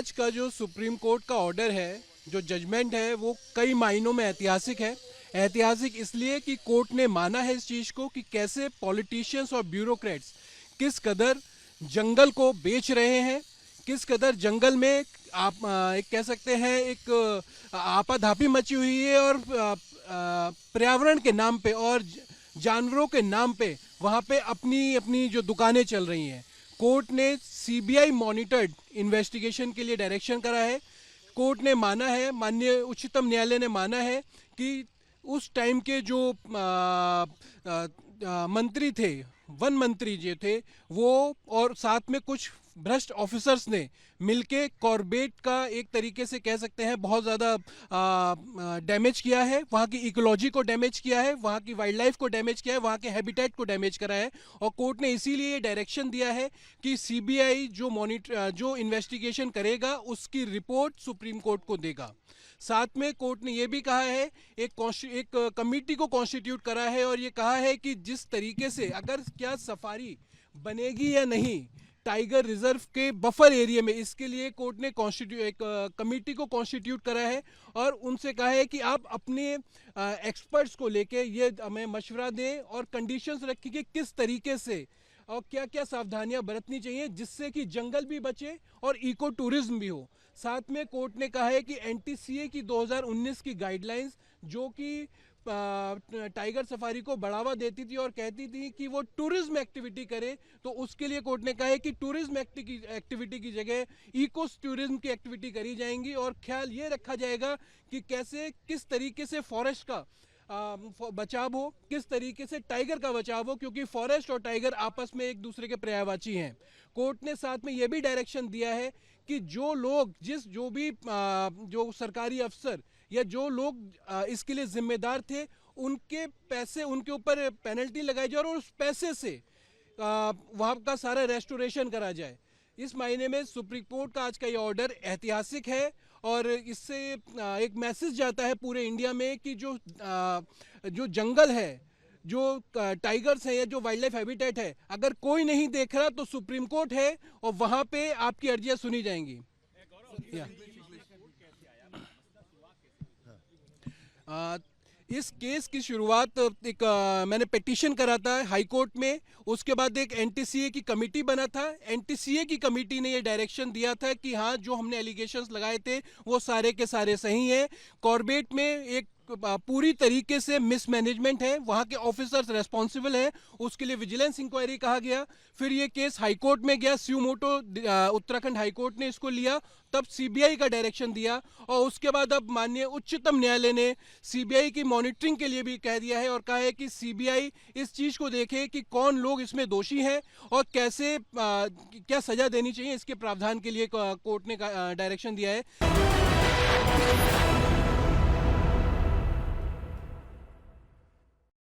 आज का जो सुप्रीम कोर्ट का ऑर्डर है, जो जजमेंट है, वो कई मायनों में ऐतिहासिक है। ऐतिहासिक इसलिए कि कोर्ट ने माना है इस चीज़ को कि कैसे पॉलिटिशियंस और ब्यूरोक्रेट्स किस कदर जंगल को बेच रहे हैं, किस कदर जंगल में आप एक कह सकते हैं एक आपाधापी मची हुई है और पर्यावरण के नाम पे और जानवरों के नाम पे वहाँ पे अपनी अपनी जो दुकानें चल रही हैं। कोर्ट ने सीबीआई मॉनिटर्ड इन्वेस्टिगेशन के लिए डायरेक्शन करा है। कोर्ट ने माना है, माननीय उच्चतम न्यायालय ने माना है कि उस टाइम के जो मंत्री थे, वन मंत्री जो थे वो और साथ में कुछ भ्रष्ट ऑफिसर्स ने मिलके कॉर्बेट का एक तरीके से कह सकते हैं बहुत ज़्यादा डैमेज किया है, वहाँ की इकोलॉजी को डैमेज किया है, वहाँ की वाइल्ड लाइफ को डैमेज किया है, वहाँ के हैबिटेट को डैमेज करा है। और कोर्ट ने इसीलिए डायरेक्शन दिया है कि सीबीआई जो इन्वेस्टिगेशन करेगा उसकी रिपोर्ट सुप्रीम कोर्ट को देगा। साथ में कोर्ट ने यह भी कहा है, एक कमेटी को कॉन्स्टिट्यूट करा है और ये कहा है कि जिस तरीके से अगर क्या सफारी बनेगी या नहीं टाइगर रिजर्व के बफर एरिया में, इसके लिए कोर्ट ने एक कमेटी को कॉन्स्टिट्यूट करा है और उनसे कहा है कि आप अपने एक्सपर्ट्स को लेके ये हमें मशवरा दें और कंडीशंस रखी कि किस तरीके से और क्या क्या सावधानियां बरतनी चाहिए जिससे कि जंगल भी बचे और इको टूरिज्म भी हो। साथ में कोर्ट ने कहा है कि एनटीसीए की 2019 की गाइडलाइंस जो कि टाइगर सफारी को बढ़ावा देती थी और कहती थी कि वो टूरिज्म एक्टिविटी करे, तो उसके लिए कोर्ट ने कहा है कि टूरिज्म एक्टिविटी की जगह इको टूरिज्म की एक्टिविटी करी जाएंगी और ख्याल ये रखा जाएगा कि कैसे किस तरीके से फॉरेस्ट का बचाव हो, किस तरीके से टाइगर का बचाव हो, क्योंकि फॉरेस्ट और टाइगर आपस में एक दूसरे के पर्यायवाची हैं। कोर्ट ने साथ में यह भी डायरेक्शन दिया है कि जो लोग जो सरकारी अफसर या जो लोग इसके लिए जिम्मेदार थे उनके पैसे उनके ऊपर पेनल्टी लगाई जाए और उस पैसे से वहाँ का सारा रेस्टोरेशन करा जाए। इस महीने में सुप्रीम कोर्ट का आज का ये ऑर्डर ऐतिहासिक है और इससे एक मैसेज जाता है पूरे इंडिया में कि जो जंगल है, जो टाइगर्स है या जो वाइल्ड लाइफ हैबिटेट है, अगर कोई नहीं देख रहा तो सुप्रीम कोर्ट है और वहाँ पे आपकी अर्जियाँ सुनी जाएंगी। इस केस की शुरुआत मैंने पिटीशन करा था हाई कोर्ट में, उसके बाद एक एनटीसीए की कमेटी बना था। एनटीसीए की कमेटी ने ये डायरेक्शन दिया था कि हाँ, जो हमने एलिगेशंस लगाए थे वो सारे के सारे सही हैं। कॉर्बेट में एक पूरी तरीके से मिसमैनेजमेंट है, वहाँ के ऑफिसर्स रेस्पॉन्सिबल हैं, उसके लिए विजिलेंस इंक्वायरी कहा गया। फिर ये केस हाई कोर्ट में गया, स्यूमोटो उत्तराखंड हाई कोर्ट ने इसको लिया, तब सीबीआई का डायरेक्शन दिया और उसके बाद अब माननीय उच्चतम न्यायालय ने सीबीआई की मॉनिटरिंग के लिए भी कह दिया है और कहा है कि सीबीआई इस चीज़ को देखे कि कौन लोग इसमें दोषी हैं और कैसे क्या सजा देनी चाहिए, इसके प्रावधान के लिए कोर्ट ने डायरेक्शन दिया है।